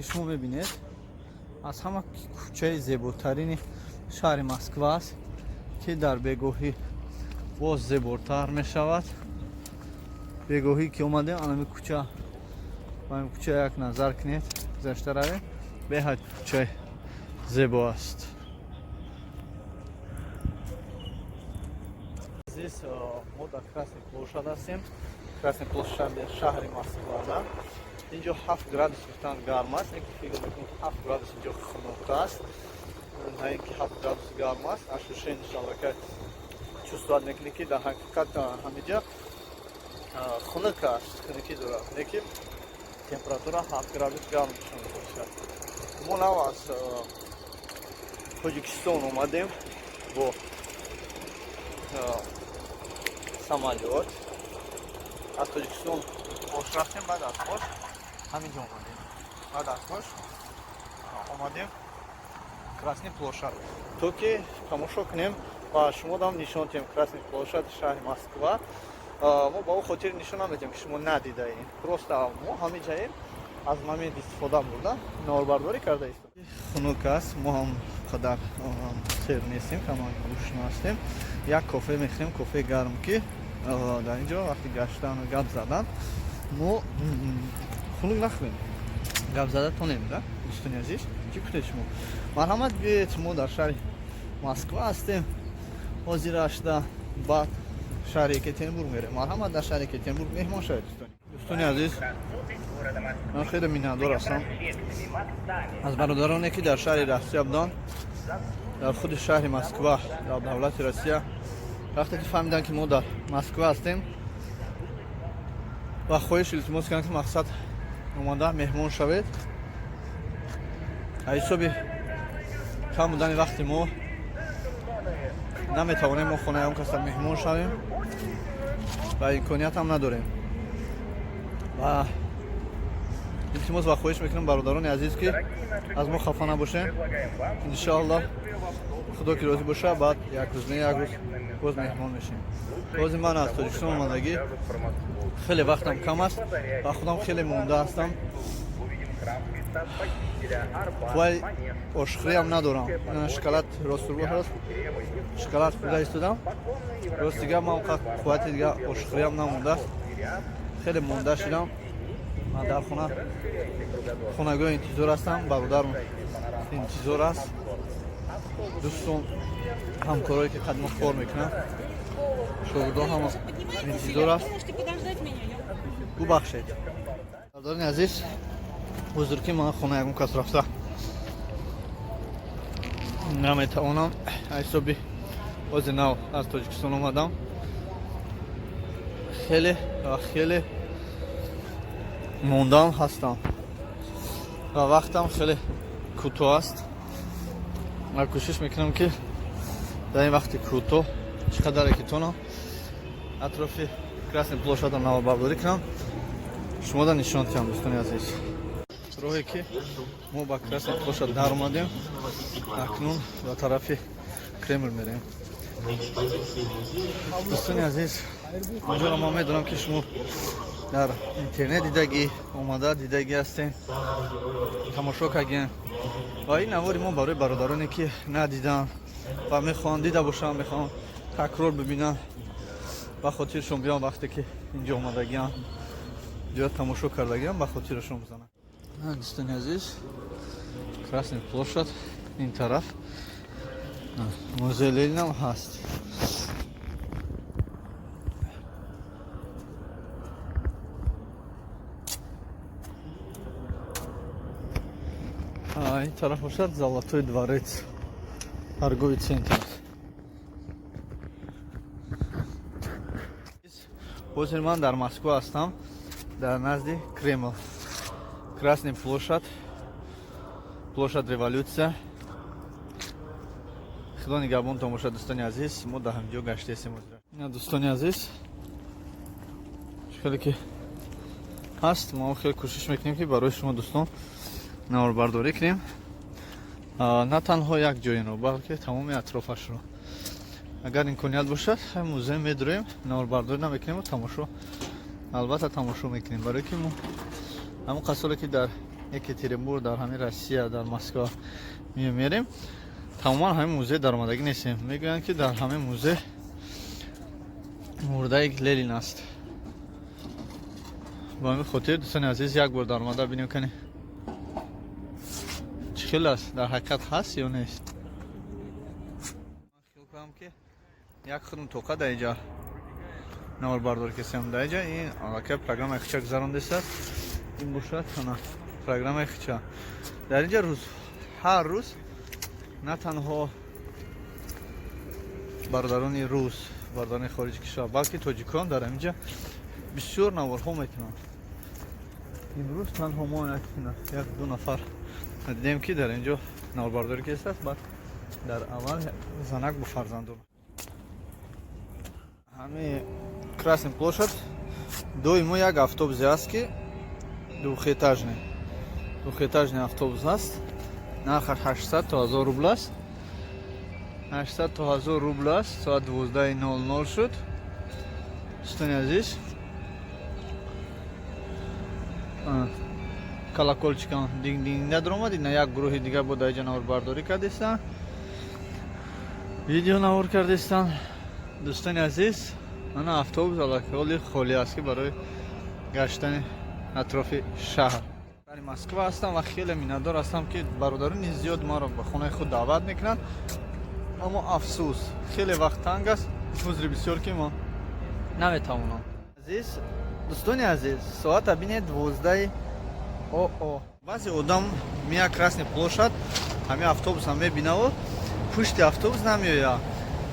شما میبینید از همه کوچه زیباترین شهر مسکو است که در بگاهی باز زیباتر می شود. بگاهی که اومده آنمی کوچه و این کوچه یک نظر کنید گذشته روید به حد کوچه زیبا است. Здесь мы до Красной площади هستیم. Красной площади شهر مسکو. اینجا 7 градусов там гарм است. اینکه فکر میکنید 7 градус اینجا خنک است. نه اینکه 7 градус гарм است. ощущение که чувствовать میکنید که در حقیقت همینجا خنک است. خنکی داره. لیکن температура 7 градус гарм میشه. ما نو از تاجیکستان اومدیم با самолет. از تاجیکستان باش رفتیم بعد از باش همینجا اومدیم. بعد از باش اومدیم Красный площадь. تو که تماشا کنیم و شما دام نشان تیم Красный площадь شهر مسکو. ما با او خاطر نشان نمیدیم که شما ندیده ایم. درست ما همه جایی از момент استفاده بوده نوربرداری کرده است. خنک است. ما هم قدر سر نیستیم که ما گوش نستیم. یک کافه میخریم کافه گرم که در اینجا وقتی گشتن و گپ زدن ما خنک نخوریم. گپ زده تو نمیده. دوستان عزیز چی کنید شما؟ مرحمت بیایید ما در شهر مسکو هستیم. حاضر اشته بعد شهر یکاترینبورگ میریم. مرحمت در شهر یکاترینبورگ مهمان شوید دوستان عزیز. من خیلی میهماندار هستم از برادرانی که در شهر روسیه بودن در خود شهر مسکو در دولت روسیه وقتی که فهمیدن که ما در مسکو هستیم و خواهش التماس کردن که مقصد اومده مهمان شوید. حسابی کم بودن وقتی ما نمیتوانیم ما خانه اون کسی مهمان شویم و امکانیت هم نداریم و التماس و خواهش میکنم برادران عزیز که از ما خفه نباشین. ان شاء الله خدا که راضی باشه بعد یک روز نه یک روز باز مهمان میشیم. باز من از تاجیکستان اومدگی خیلی وقتم کم است و خودم خیلی مونده هستم. وای اشخری هم ندارم. من شکلات راست رو هست. شکلات خدا استودم. راست دیگه من قوت دیگه اشخری هم نمونده. خیلی مونده شدم. من در خونگاه انتظار هستم. برادرم انتظار است. دوستان همکارایی که خدمت کار میکنن شاگردان هم انتظار است. ببخشید برادران عزیز حضور که من خونه اون کس رفته نمیتوانم حسابی باز نو از تاجیکستان اومدم. خیلی موندم هستم و وقتم خیلی کوتاه است. من کوشش میکنم که در این وقت کوتاه چقدر که تونم اطراف Красной площади نوبرداری کنم شما در نشان دهم دوستان عزیز. راهی که ما با Красной площади در اومدیم اکنون به طرف کرمل میریم. دوستان عزیز اینجا را ما میدونم که شما در اینترنت دیدگی اومده دیدگی هستین تماشا کردین و این نواری ما برای برادرانی که ندیدن و میخوان دیده باشن میخوان تکرار ببینن و خاطرشون بیان وقتی که اینجا اومدگیان اینجا تماشا کردگیان با خاطرشون بزنن. دوستان عزیز Красный площадь این طرف موزه لنین هم هست. این طرف باشد Золотой дворец торговый центр. حاضر من در مسکو هستم در نزد کرمل. Красный площадь площадь революция. خدا نگهبانتان باشه دوستان عزیز. ما در همینجا گشته هستیم. دوستان عزیز خیلی که هست ما خیلی کوشش میکنیم که برای شما دوستان نوربرداری کنیم نه تنها یک جای رو بلکه تمام اطرافش رو. اگر امکانیت باشد موزه میداریم نوربرداری نمیکنیم و تماشا البته تماشا میکنیم برای که ما همون کسایی که در Екатеринбург, дар ҳамин Россия, дар Москва мемерем. Тамоман ҳамин музей даромадагӣ нестем. Мегӯянд ки дар ҳамин музей мурдаи Ленин аст. ба ҳамин хотир дӯстони азиз як бор даромада бинем канем чӣ хел аст, дар ҳақиқат ҳаст ё нест. хел кунам ки як худум тоқа дар инҷа наварбардорӣ кардем. Дар инҷа ин аллакай программаи хича гузарондааст. ин бошад ана программаи хича. дар инҷа рӯз ҳар рӯз на танҳо бародарони рус, бародарони хориҷи кишвар, балки тоҷикон дар инҷа бисёр наворҳо мекунанд. имрӯз танҳо мо як ду нафар дидем ки дар инҷо наворбардорӣ кардааст. баъд дар аввал занак бо фарзандон. ҳамин Красный площадь доимо як автобусе аст ки двухэтажный автобус аст. нархаш 800 то 1000 рубл аст. 800 то 1000 рубл аст. соат 12:00 шуд. дӯстони азиз, колокольчикам динг динг надромад. ина як гурӯҳи дигар бо дар инҷа наворбардорӣ кардестанд, видео навор кардестанд. дӯстони азиз, ана автобус аллакай холӣ аст ки барои гаштани атрофи шаҳр. дар Москва ҳастам ва хеле миннатдор ҳастам ки бародарони зиёд маро ба хонаи худ даъват мекунанд. аммо афсӯс хеле вақт танг аст. узри бисёр ки мо наметавонам. азиз, дӯстони азиз, соата бинед 12 оо. баъзе одам мия Красный площадь, ҳамин автобусам мебинаву пушти автобус намеояд.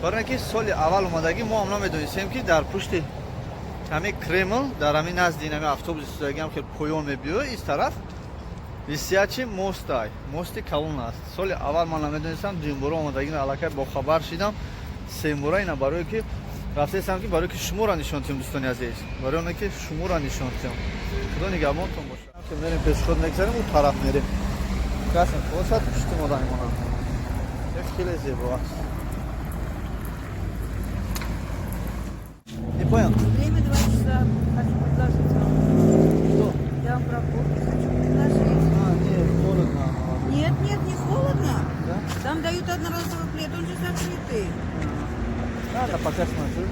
барои ин ки соли аввал омадагӣ мо ҳам намедонистем ки дар пушти ҳамин Кремл, дар ҳамин назди ҳамин автобуси истодагиам ки поён мебиёд, ис тараф висиячи мостай, мости калон аст. соли аввал ман намедонистам, дуюмбора омадагӣ аллакай бохабар шидам. сеюмбора ина барое ки рафтаистам ки барое ки шуморо нишон диҳам. дӯстони азиз, барои оне ки шуморо нишон диҳам. худо нигаҳбонтон бошад. ки мерем пешоход мегзарем, у тараф мерем. Красный площадь пушти мо мемонад. як хеле зебо аст. Не понял? Время 2 часа. Хочу предложить вам. Что? Я вам пробовки хочу предложить. Нет, холодно. Нет, не холодно. Да? Там дают одноразовый плед, он же закрытый. Надо пока смотрю.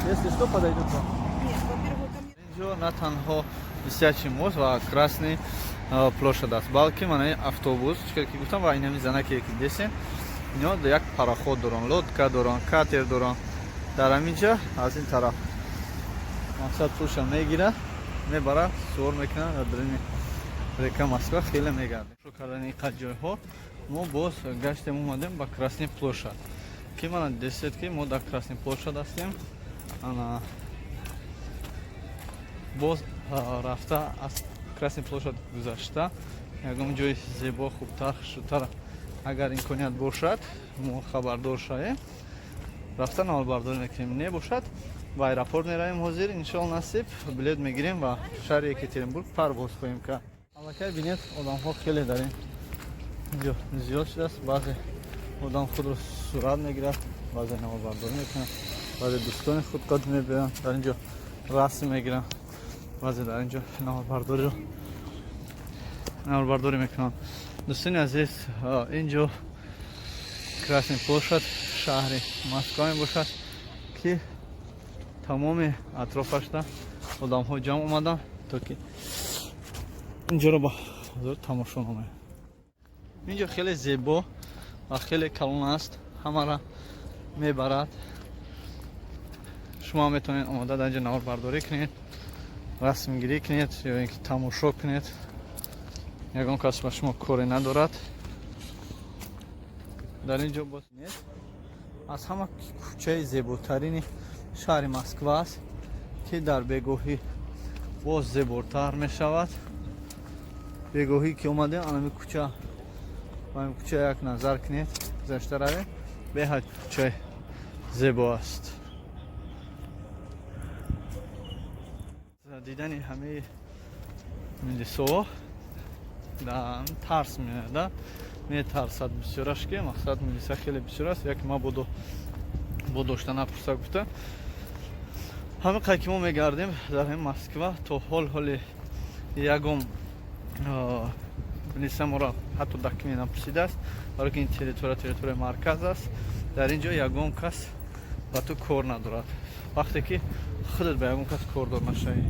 Если что, подойдут вам. Нет, во-первых, ко мне... Инҷо на танҳо висячи мост ва Красный площадь аст, балки мана автобус, чӣ ки гуфтам, ва инами занаке ки десем, ино як пароход доранд, лодка доранд, катер доранд. дар ҳаминҷа аз ин тараф мақсад пулша мегирад, мебарад, суор мекунад ва дарини река Москва хеле мегардем. шо кардани ин қад ҷойҳо мо боз гаштем омадем ба Красный площадь. ки мана дестед ки мо дар Красный площадь ҳастем. ана боз рафта аз Красный площадь гузашта ягон ҷои зебо, хубтар, шудтар агар имконият бошад, мо хабардор шавем, рафта наворбардорӣ мекунем. небошад ба аэропорт меравем. ҳозир иншоалло насиб билет мегирем ва шаҳри Екатеринбург парвоз хоҳем кард. аллакай бинед одамҳо хеле дар ин ҷо зиёд шудааст. баъзе одам худро сурат мегирад, баъзе наворбардорӣ мекунад, баъзе дӯстони худ қад мебиёранд, дар ин ҷо расм мегиранд, баъзе дар ин ҷо наворбардорӣ мекунанд. дӯстони азиз, ин ҷо Красный площадь шаҳри Москва мебошад ки тамоми атрофашда одамҳо ҷамъ омаданд то ки инҷоро ба ҳузур тамошо намоянд. инҷо хеле зебо ва хеле калон аст, ҳамаро мебарад. шумо метавонед омада дар инҷо наворбардорӣ кунед, расмгирӣ кунед ё ин ки тамошо кунед. ягон кас ба шумо коре надорад. дар ин ҷо боз аз ҳама кӯчаи зеботарини шаҳри Москва аст ки дар бегоҳӣ боз зеботар мешавад. бегоҳӣ ки омадем анами кӯча, ба ин кӯча як назар кунед, гузашта равед, беҳад кӯчаи зебо аст. дидани ҳамаи милисоҳо тарс меояд, метарсад бисёраш ки мақсад милиса хеле бисёр аст. яке ма бо дошта напурса гуфта ҳамин қай ки мо мегардем дар ҳамин Москва то ҳоли ягон بنویسم را حتی دکمه نپرسیده است برای که این تریتوری مرکز است. در اینجا یگان کس با تو کار ندارد. وقتی که خودت به یگان کس کار دار نشوی